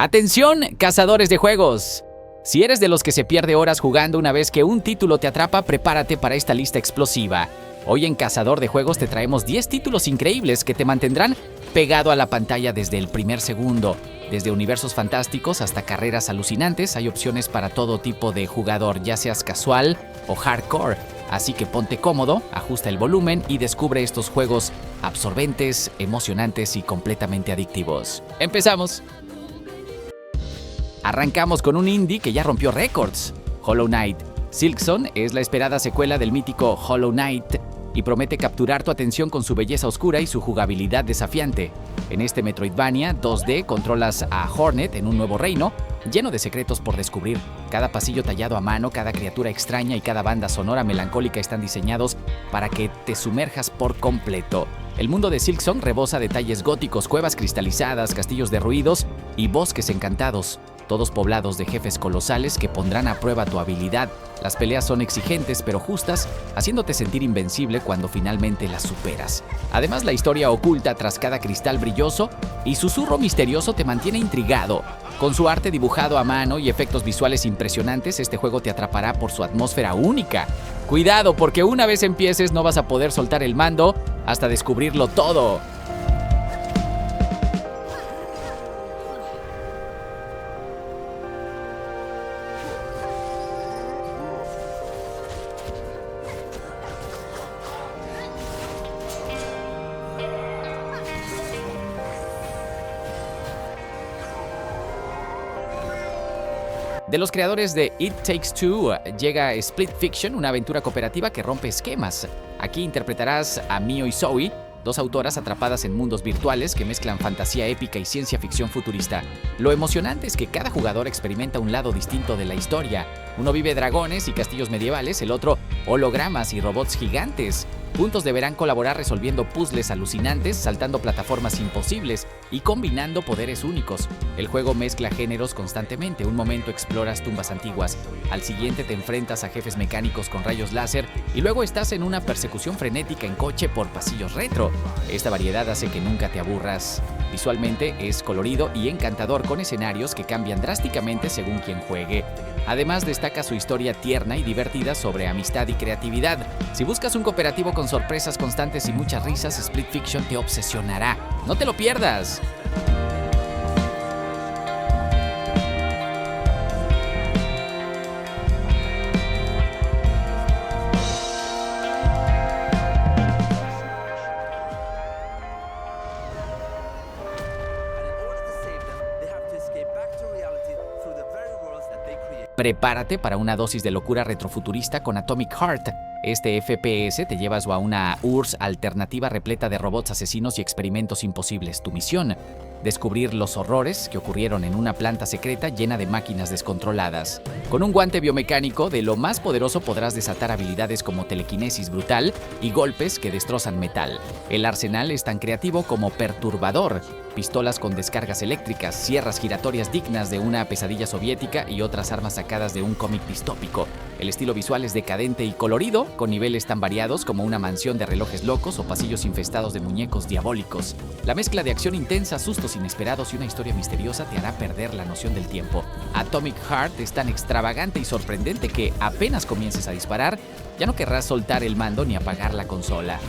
Atención, cazadores de juegos. Si eres de los que se pierde horas jugando una vez que un título te atrapa, prepárate para esta lista explosiva. Hoy en Cazador de Juegos te traemos 10 títulos increíbles que te mantendrán pegado a la pantalla desde el primer segundo. Desde universos fantásticos hasta carreras alucinantes, hay opciones para todo tipo de jugador, ya seas casual o hardcore. Así que ponte cómodo, ajusta el volumen y descubre estos juegos absorbentes, emocionantes y completamente adictivos. ¡Empezamos! Arrancamos con un indie que ya rompió récords, Hollow Knight. Silksong es la esperada secuela del mítico Hollow Knight y promete capturar tu atención con su belleza oscura y su jugabilidad desafiante. En este Metroidvania 2D controlas a Hornet en un nuevo reino, lleno de secretos por descubrir. Cada pasillo tallado a mano, cada criatura extraña y cada banda sonora melancólica están diseñados para que te sumerjas por completo. El mundo de Silksong rebosa detalles góticos, cuevas cristalizadas, castillos derruidos y bosques encantados, todos poblados de jefes colosales que pondrán a prueba tu habilidad. Las peleas son exigentes pero justas, haciéndote sentir invencible cuando finalmente las superas. Además, la historia oculta tras cada cristal brilloso y susurro misterioso te mantiene intrigado. Con su arte dibujado a mano y efectos visuales impresionantes, este juego te atrapará por su atmósfera única. Cuidado, porque una vez empieces no vas a poder soltar el mando hasta descubrirlo todo. De los creadores de It Takes Two llega Split Fiction, una aventura cooperativa que rompe esquemas. Aquí interpretarás a Mio y Zoe, dos autoras atrapadas en mundos virtuales que mezclan fantasía épica y ciencia ficción futurista. Lo emocionante es que cada jugador experimenta un lado distinto de la historia. Uno vive dragones y castillos medievales, el otro hologramas y robots gigantes. Juntos deberán colaborar resolviendo puzzles alucinantes, saltando plataformas imposibles y combinando poderes únicos. El juego mezcla géneros constantemente. Un momento exploras tumbas antiguas, al siguiente te enfrentas a jefes mecánicos con rayos láser y luego estás en una persecución frenética en coche por pasillos retro. Esta variedad hace que nunca te aburras. Visualmente es colorido y encantador, con escenarios que cambian drásticamente según quien juegue. Además, destaca su historia tierna y divertida sobre amistad y creatividad. Si buscas un cooperativo con sorpresas constantes y muchas risas, Split Fiction te obsesionará. ¡No te lo pierdas! Prepárate para una dosis de locura retrofuturista con Atomic Heart. Este FPS te lleva a una URSS alternativa repleta de robots asesinos y experimentos imposibles. Tu misión: descubrir los horrores que ocurrieron en una planta secreta llena de máquinas descontroladas. Con un guante biomecánico de lo más poderoso podrás desatar habilidades como telequinesis brutal y golpes que destrozan metal. El arsenal es tan creativo como perturbador. Pistolas con descargas eléctricas, sierras giratorias dignas de una pesadilla soviética y otras armas sacadas de un cómic distópico. El estilo visual es decadente y colorido, con niveles tan variados como una mansión de relojes locos o pasillos infestados de muñecos diabólicos. La mezcla de acción intensa, sustos inesperados y una historia misteriosa te hará perder la noción del tiempo. Atomic Heart es tan extravagante y sorprendente que apenas comiences a disparar, ya no querrás soltar el mando ni apagar la consola.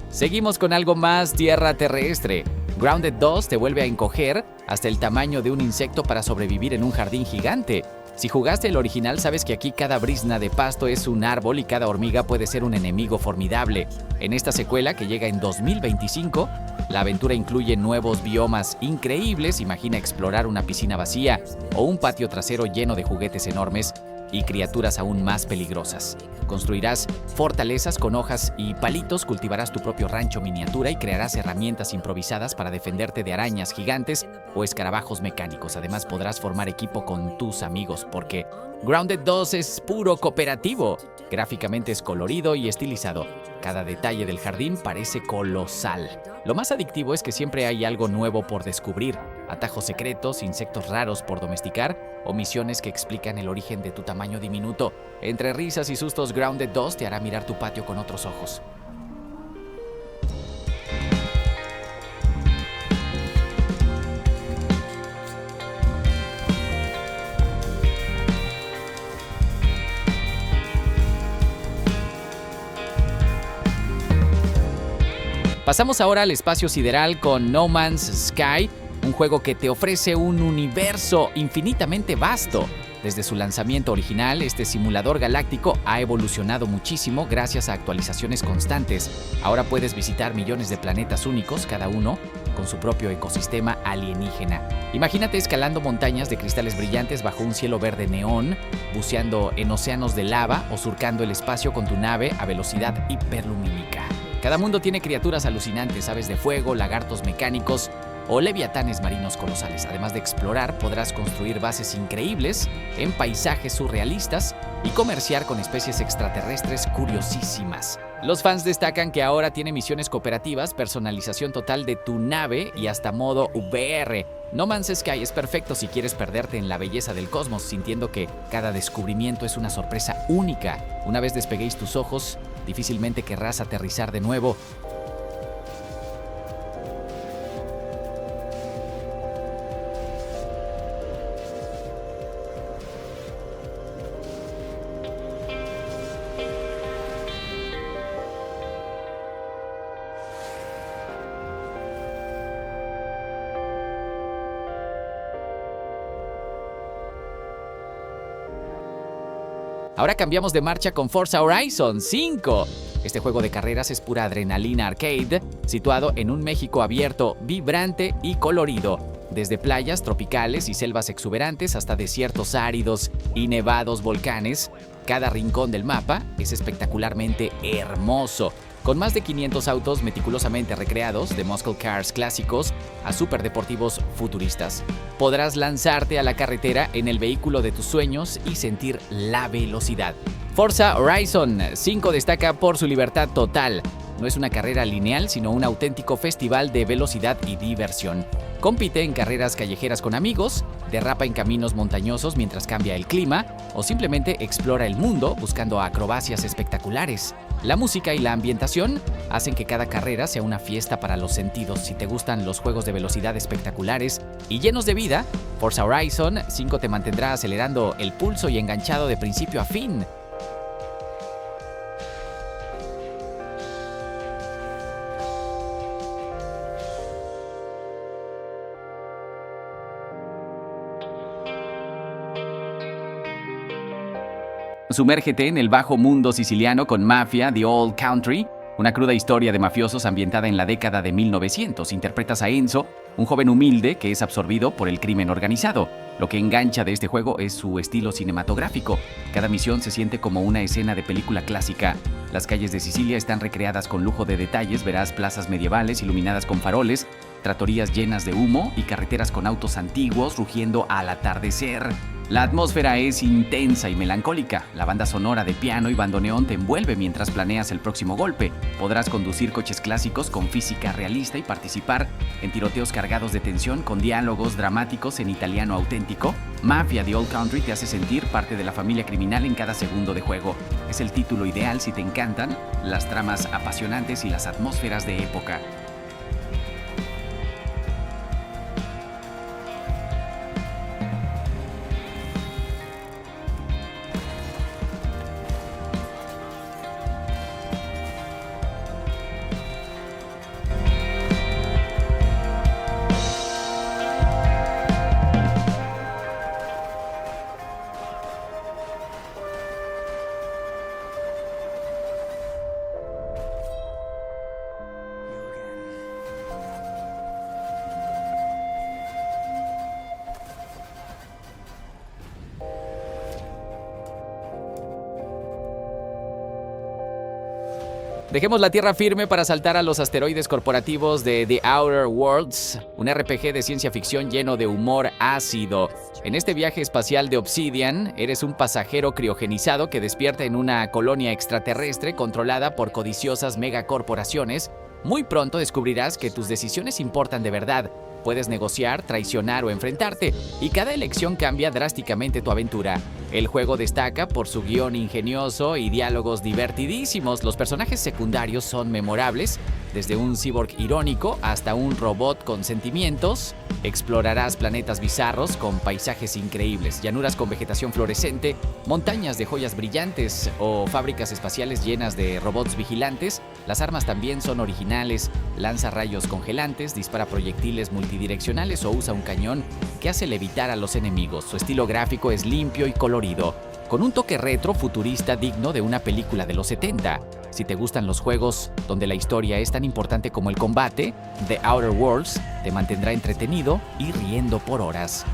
Seguimos con algo más tierra terrestre. Grounded 2 te vuelve a encoger hasta el tamaño de un insecto para sobrevivir en un jardín gigante. Si jugaste el original, sabes que aquí cada brizna de pasto es un árbol y cada hormiga puede ser un enemigo formidable. En esta secuela, que llega en 2025, la aventura incluye nuevos biomas increíbles. Imagina explorar una piscina vacía o un patio trasero lleno de juguetes enormes y criaturas aún más peligrosas. Construirás fortalezas con hojas y palitos, cultivarás tu propio rancho miniatura y crearás herramientas improvisadas para defenderte de arañas gigantes o escarabajos mecánicos. Además, podrás formar equipo con tus amigos porque Grounded 2 es puro cooperativo. Gráficamente es colorido y estilizado. Cada detalle del jardín parece colosal. Lo más adictivo es que siempre hay algo nuevo por descubrir. atajos secretos, insectos raros por domesticar o misiones que explican el origen de tu tamaño diminuto. Entre risas y sustos, Grounded 2 te hará mirar tu patio con otros ojos. Pasamos ahora al espacio sideral con No Man's Sky, un juego que te ofrece un universo infinitamente vasto. Desde su lanzamiento original, este simulador galáctico ha evolucionado muchísimo gracias a actualizaciones constantes. Ahora puedes visitar millones de planetas únicos, cada uno con su propio ecosistema alienígena. Imagínate escalando montañas de cristales brillantes bajo un cielo verde neón, buceando en océanos de lava o surcando el espacio con tu nave a velocidad hiperlumínica. Cada mundo tiene criaturas alucinantes, aves de fuego, lagartos mecánicos o leviatanes marinos colosales. Además de explorar, podrás construir bases increíbles en paisajes surrealistas y comerciar con especies extraterrestres curiosísimas. Los fans destacan que ahora tiene misiones cooperativas, personalización total de tu nave y hasta modo VR. No Man's Sky es perfecto si quieres perderte en la belleza del cosmos, sintiendo que cada descubrimiento es una sorpresa única. Una vez despeguéis tus ojos, difícilmente querrás aterrizar de nuevo. Ahora cambiamos de marcha con Forza Horizon 5. Este juego de carreras es pura adrenalina arcade, situado en un México abierto, vibrante y colorido. Desde playas tropicales y selvas exuberantes hasta desiertos áridos y nevados volcanes, cada rincón del mapa es espectacularmente hermoso. Con más de 500 autos meticulosamente recreados, de muscle cars clásicos a superdeportivos futuristas, podrás lanzarte a la carretera en el vehículo de tus sueños y sentir la velocidad. Forza Horizon 5 destaca por su libertad total. No es una carrera lineal, sino un auténtico festival de velocidad y diversión. Compite en carreras callejeras con amigos, derrapa en caminos montañosos mientras cambia el clima, o simplemente explora el mundo buscando acrobacias espectaculares. La música y la ambientación hacen que cada carrera sea una fiesta para los sentidos. Si te gustan los juegos de velocidad espectaculares y llenos de vida, Forza Horizon 5 te mantendrá acelerando el pulso y enganchado de principio a fin. Sumérgete en el bajo mundo siciliano con Mafia: The Old Country, una cruda historia de mafiosos ambientada en la década de 1900. Interpretas a Enzo, un joven humilde que es absorbido por el crimen organizado. Lo que engancha de este juego es su estilo cinematográfico. Cada misión se siente como una escena de película clásica. Las calles de Sicilia están recreadas con lujo de detalles. Verás plazas medievales iluminadas con faroles, tratorías llenas de humo y carreteras con autos antiguos rugiendo al atardecer. La atmósfera es intensa y melancólica. La banda sonora de piano y bandoneón te envuelve mientras planeas el próximo golpe. Podrás conducir coches clásicos con física realista y participar en tiroteos cargados de tensión con diálogos dramáticos en italiano auténtico. Mafia: The Old Country te hace sentir parte de la familia criminal en cada segundo de juego. Es el título ideal si te encantan las tramas apasionantes y las atmósferas de época. Dejemos la tierra firme para saltar a los asteroides corporativos de The Outer Worlds, un RPG de ciencia ficción lleno de humor ácido. En este viaje espacial de Obsidian, eres un pasajero criogenizado que despierta en una colonia extraterrestre controlada por codiciosas megacorporaciones. Muy pronto descubrirás que tus decisiones importan de verdad. Puedes negociar, traicionar o enfrentarte, y cada elección cambia drásticamente tu aventura. El juego destaca por su guión ingenioso y diálogos divertidísimos. Los personajes secundarios son memorables, desde un cyborg irónico hasta un robot con sentimientos. Explorarás planetas bizarros con paisajes increíbles, llanuras con vegetación fluorescente, montañas de joyas brillantes o fábricas espaciales llenas de robots vigilantes. Las armas también son originales, lanza rayos congelantes, dispara proyectiles multidireccionales o usa un cañón que hace levitar a los enemigos. Su estilo gráfico es limpio y colorido, con un toque retro futurista digno de una película de los 70. Si te gustan los juegos donde la historia es tan importante como el combate, The Outer Worlds te mantendrá entretenido y riendo por horas.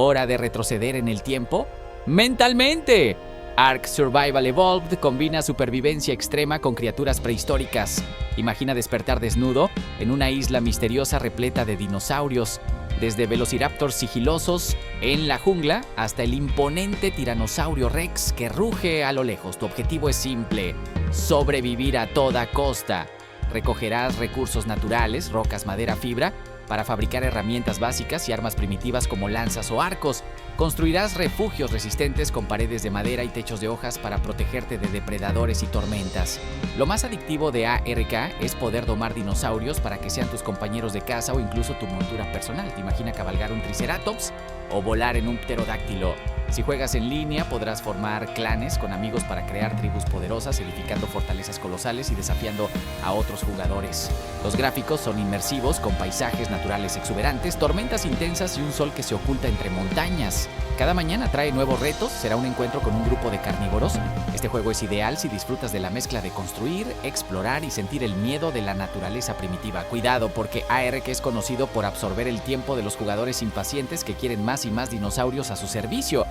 ¿Hora de retroceder en el tiempo? ¡Mentalmente! Ark Survival Evolved combina supervivencia extrema con criaturas prehistóricas. Imagina despertar desnudo en una isla misteriosa repleta de dinosaurios, desde velociraptors sigilosos en la jungla hasta el imponente tiranosaurio Rex que ruge a lo lejos. Tu objetivo es simple: sobrevivir a toda costa. Recogerás recursos naturales, rocas, madera, fibra, para fabricar herramientas básicas y armas primitivas como lanzas o arcos. Construirás refugios resistentes con paredes de madera y techos de hojas para protegerte de depredadores y tormentas. Lo más adictivo de ARK es poder domar dinosaurios para que sean tus compañeros de caza o incluso tu montura personal. ¿Te imagina cabalgar un triceratops o volar en un pterodáctilo? Si juegas en línea, podrás formar clanes con amigos para crear tribus poderosas, edificando fortalezas colosales y desafiando a otros jugadores. Los gráficos son inmersivos, con paisajes naturales exuberantes, tormentas intensas y un sol que se oculta entre montañas. Cada mañana trae nuevos retos, será un encuentro con un grupo de carnívoros. Este juego es ideal si disfrutas de la mezcla de construir, explorar y sentir el miedo de la naturaleza primitiva. Cuidado, porque ARK es conocido por absorber el tiempo de los jugadores impacientes que quieren más y más dinosaurios a su servicio.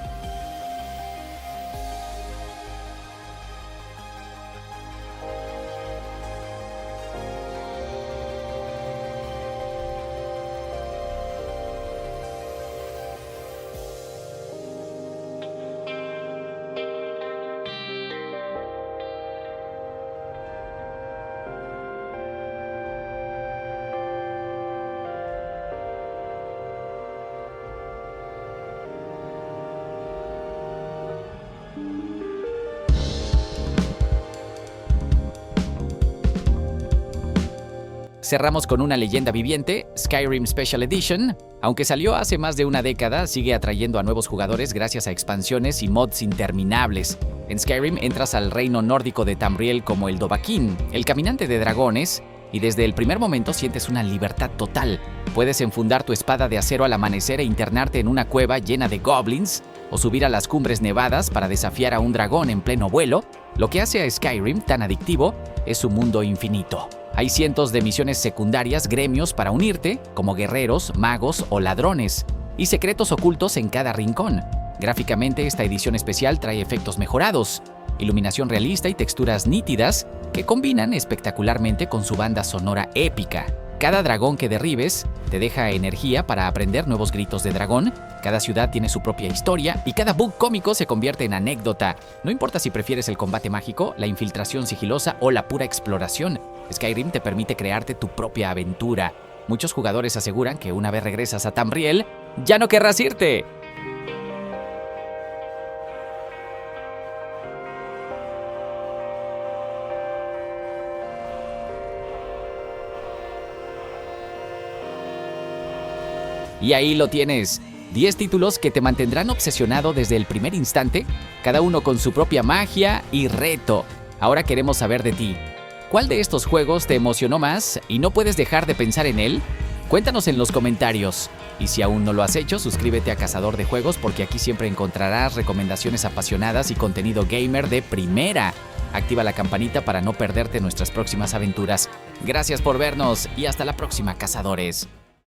Cerramos con una leyenda viviente, Skyrim Special Edition. Aunque salió hace más de una década, sigue atrayendo a nuevos jugadores gracias a expansiones y mods interminables. En Skyrim entras al reino nórdico de Tamriel como el Dovahkiin, el caminante de dragones, y desde el primer momento sientes una libertad total. Puedes enfundar tu espada de acero al amanecer e internarte en una cueva llena de goblins, o subir a las cumbres nevadas para desafiar a un dragón en pleno vuelo. Lo que hace a Skyrim tan adictivo es su mundo infinito. Hay cientos de misiones secundarias, gremios para unirte, como guerreros, magos o ladrones, y secretos ocultos en cada rincón. Gráficamente, esta edición especial trae efectos mejorados, iluminación realista y texturas nítidas que combinan espectacularmente con su banda sonora épica. Cada dragón que derribes te deja energía para aprender nuevos gritos de dragón, cada ciudad tiene su propia historia y cada bug cómico se convierte en anécdota. No importa si prefieres el combate mágico, la infiltración sigilosa o la pura exploración, Skyrim te permite crearte tu propia aventura. Muchos jugadores aseguran que una vez regresas a Tamriel, ya no querrás irte. Y ahí lo tienes, 10 títulos que te mantendrán obsesionado desde el primer instante, cada uno con su propia magia y reto. Ahora queremos saber de ti. ¿Cuál de estos juegos te emocionó más y no puedes dejar de pensar en él? Cuéntanos en los comentarios. Y si aún no lo has hecho, suscríbete a Cazador de Juegos porque aquí siempre encontrarás recomendaciones apasionadas y contenido gamer de primera. Activa la campanita para no perderte nuestras próximas aventuras. Gracias por vernos y hasta la próxima, cazadores.